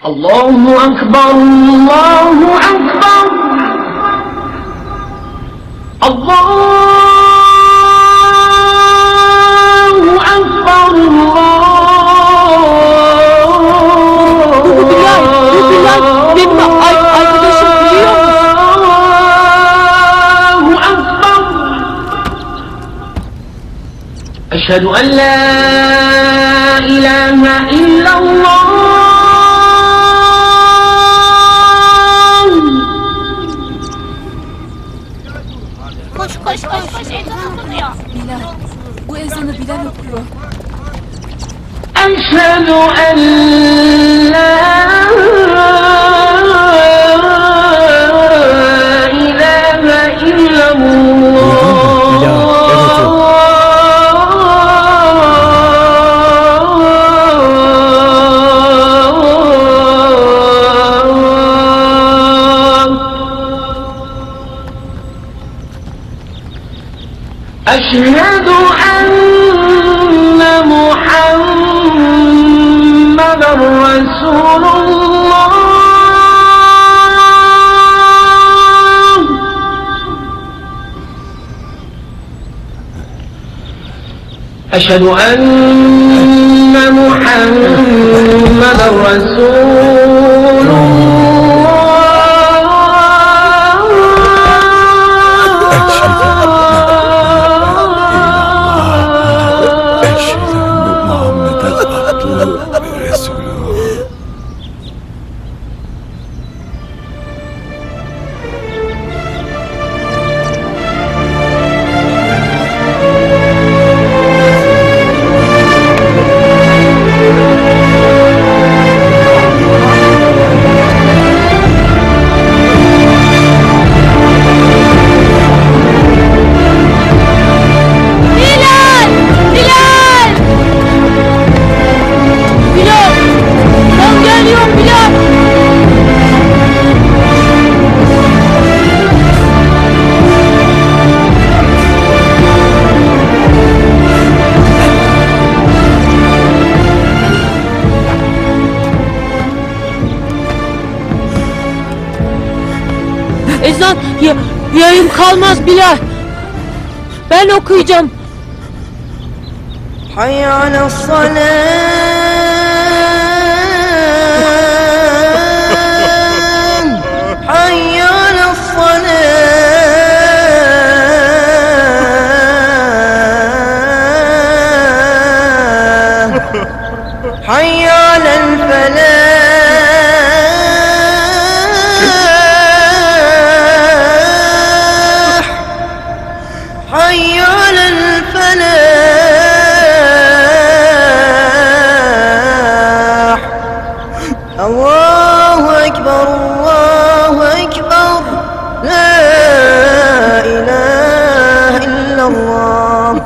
Allahu Ekber, Allahu Ekber. Allahu Ekber, Bu Bilal, benim arkadaşım biliyor musun? Allahu Ekber. Eşhedü en la ilahe illallah. Koş ezan okunuyor. Bilal, bu ezanı Bilal okuyor. أشهد أن لا إله إلا الله أشهد أن محمد رسول الله أشهد أن محمد رسول Ezan yayım kalmaz Bilal. Ben okuyacağım. حي على الصلاة حي على الصلاة حي على الفلاح حي على الفلاح الله أكبر الله أكبر لا إله إلا الله